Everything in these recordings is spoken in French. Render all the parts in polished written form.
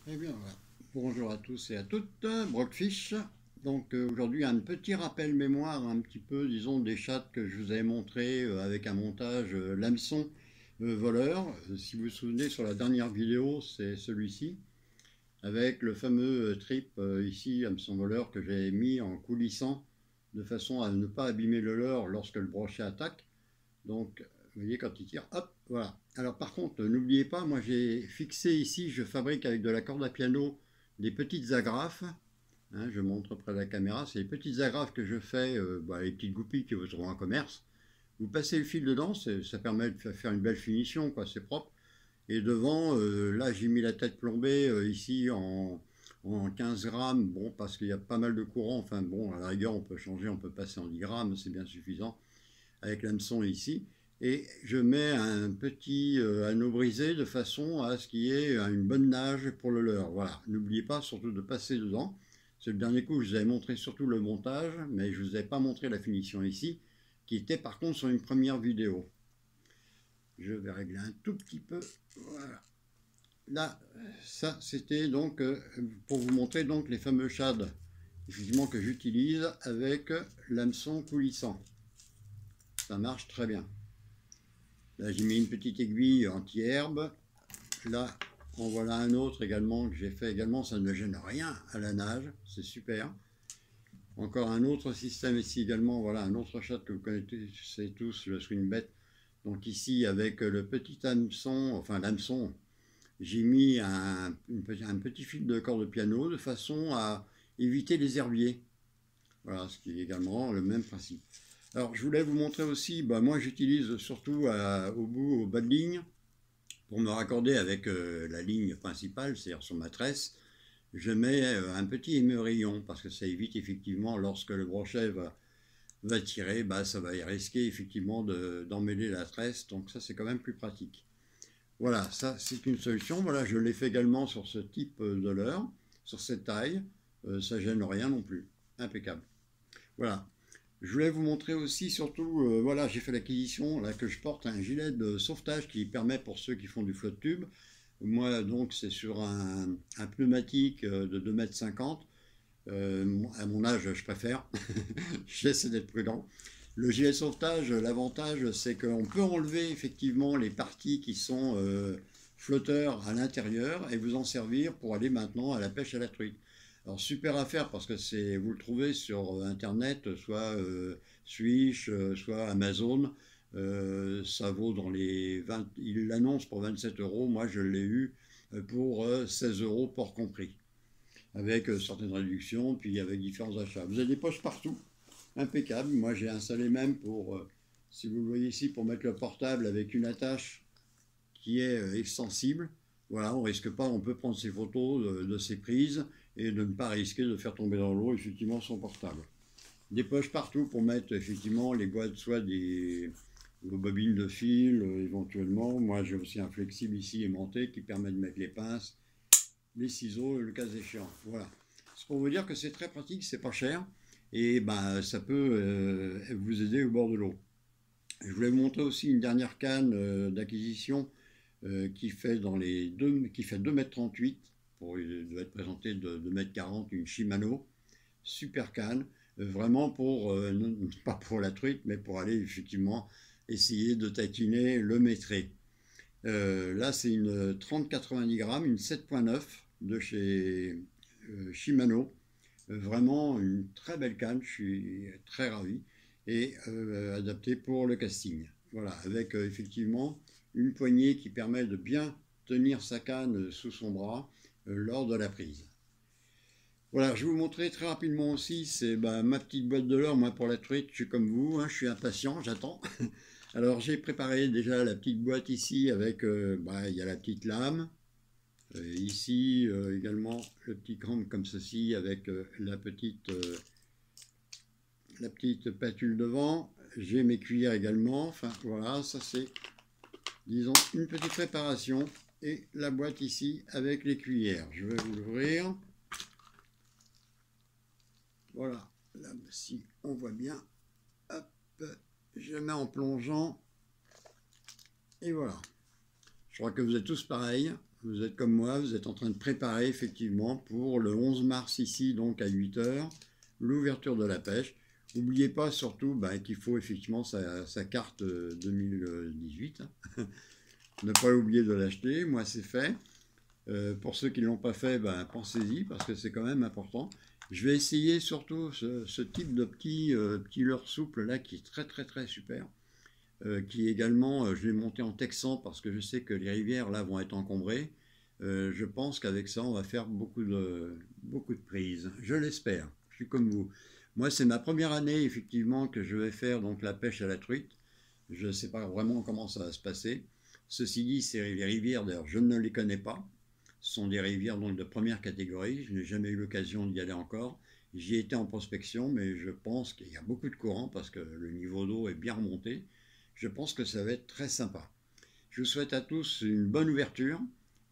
Eh bien voilà. Bonjour à tous et à toutes, Brockfish. Donc aujourd'hui un petit rappel mémoire un petit peu, disons, des chats que je vous avais montré avec un montage l'hameçon voleur. Si vous vous souvenez, sur la dernière vidéo, c'est celui-ci, avec le fameux trip ici, hameçon voleur, que j'avais mis en coulissant de façon à ne pas abîmer le leurre lorsque le brochet attaque. Donc, vous voyez, quand il tire, hop, voilà. Alors, par contre, n'oubliez pas, moi j'ai fixé ici, je fabrique avec de la corde à piano des petites agrafes. Hein, je montre près de la caméra, c'est les petites agrafes que je fais, les petites goupilles que vous trouverez en commerce. Vous passez le fil dedans, ça permet de faire une belle finition, quoi, c'est propre. Et devant, là j'ai mis la tête plombée ici en 15 grammes, bon, parce qu'il y a pas mal de courant, enfin bon, à la rigueur on peut changer, on peut passer en 10 grammes, c'est bien suffisant avec l'hameçon ici, et je mets un petit anneau brisé de façon à ce qu'il y ait une bonne nage pour le leurre. Voilà, n'oubliez pas surtout de passer dedans. C'est le dernier coup, je vous avais montré surtout le montage, mais je ne vous avais pas montré la finition ici, qui était par contre sur une première vidéo. Je vais régler un tout petit peu. Voilà. Là, ça c'était donc pour vous montrer donc les fameux shads effectivement que j'utilise avec l'hameçon coulissant. Ça marche très bien. Là, j'ai mis une petite aiguille anti-herbe. Là, en voilà un autre également que j'ai fait également. Ça ne gêne rien à la nage. C'est super. Encore un autre système ici également. Voilà, un autre chat que vous connaissez tous, le swing bet. Donc ici, avec le petit hameçon, enfin l'hameçon, j'ai mis un petit fil de corde de piano de façon à éviter les herbiers. Voilà, ce qui est également le même principe. Alors, je voulais vous montrer aussi, moi j'utilise surtout au bas de ligne, pour me raccorder avec la ligne principale, c'est-à-dire sur ma tresse, je mets un petit émerillon, parce que ça évite effectivement, lorsque le brochet va tirer, ça va risquer effectivement d'emmêler la tresse, donc ça c'est quand même plus pratique. Voilà, ça c'est une solution. Voilà, je l'ai fait également sur ce type de leurre, sur cette taille, ça gêne rien non plus, impeccable. Voilà. Je voulais vous montrer aussi, surtout, voilà, j'ai fait l'acquisition, là, que je porte un gilet de sauvetage qui permet pour ceux qui font du flotte tube. Moi, donc, c'est sur un pneumatique de 2,50 m. À mon âge, je préfère. J'essaie d'être prudent. Le gilet de sauvetage, l'avantage, c'est qu'on peut enlever effectivement les parties qui sont flotteurs à l'intérieur et vous en servir pour aller maintenant à la pêche à la truite. Alors super affaire parce que vous le trouvez sur internet, soit Swish, soit Amazon. Ça vaut dans les 20, il l'annonce pour 27 euros. Moi je l'ai eu pour 16 euros port compris, avec certaines réductions, puis avec différents achats. Vous avez des poches partout, impeccable. Moi j'ai installé même pour, si vous le voyez ici, pour mettre le portable avec une attache qui est extensible. Voilà, on risque pas, on peut prendre ses photos de ses prises et de ne pas risquer de faire tomber dans l'eau effectivement son portable. Des poches partout pour mettre effectivement les boîtes, soit vos bobines de fil éventuellement. Moi j'ai aussi un flexible ici aimanté qui permet de mettre les pinces, les ciseaux, le cas échéant. Voilà. C'est pour vous dire que c'est très pratique, c'est pas cher et ça peut vous aider au bord de l'eau. Je voulais vous montrer aussi une dernière canne d'acquisition qui fait 2,38 m, il doit être présenté de 2,40 m, une Shimano, super canne, vraiment pour, pas pour la truite, mais pour aller effectivement essayer de tatiner le métré. Là, c'est une 30-90 grammes, une 7,9 de chez Shimano. Vraiment une très belle canne, je suis très ravi, et adaptée pour le casting. Voilà, avec effectivement une poignée qui permet de bien tenir sa canne sous son bras lors de la prise. Voilà, je vais vous montrer très rapidement aussi, c'est ma petite boîte de leurre. Moi pour la truite, je suis comme vous, hein, je suis impatient, j'attends. Alors j'ai préparé déjà la petite boîte ici avec, il y a la petite lame. Ici également le petit crank comme ceci avec la petite patule devant. J'ai mes cuillères également. Enfin voilà, ça c'est, disons, une petite préparation. Et la boîte ici avec les cuillères. Je vais vous l'ouvrir. Voilà, là si on voit bien. Hop, je mets en plongeant. Et voilà. Je crois que vous êtes tous pareils. vous êtes comme moi, vous êtes en train de préparer effectivement pour le 11 mars ici, donc à 8 heures, l'ouverture de la pêche. N'oubliez pas surtout qu'il faut effectivement sa carte 2018. Ne pas oublier de l'acheter, moi c'est fait. Pour ceux qui ne l'ont pas fait, pensez-y parce que c'est quand même important. Je vais essayer surtout ce type de petit leurre souple là qui est très très très super. Qui également, je l'ai monté en texan parce que je sais que les rivières là vont être encombrées. Je pense qu'avec ça, on va faire beaucoup de prises. Je l'espère. Je suis comme vous. Moi, c'est ma première année effectivement que je vais faire donc la pêche à la truite. Je ne sais pas vraiment comment ça va se passer. Ceci dit, les rivières, d'ailleurs, je ne les connais pas. Ce sont des rivières donc de première catégorie. Je n'ai jamais eu l'occasion d'y aller encore. J'y ai été en prospection, mais je pense qu'il y a beaucoup de courant parce que le niveau d'eau est bien remonté. Je pense que ça va être très sympa. Je vous souhaite à tous une bonne ouverture.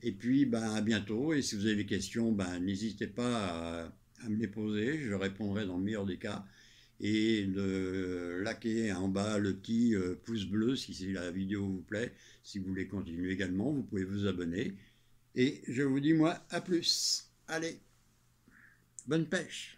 Et puis, à bientôt. Et si vous avez des questions, n'hésitez pas à me les poser. Je répondrai dans le meilleur des cas. Et de liker en bas le petit pouce bleu si la vidéo vous plaît. Si vous voulez continuer également, vous pouvez vous abonner. Et je vous dis, moi, à plus. Allez, bonne pêche.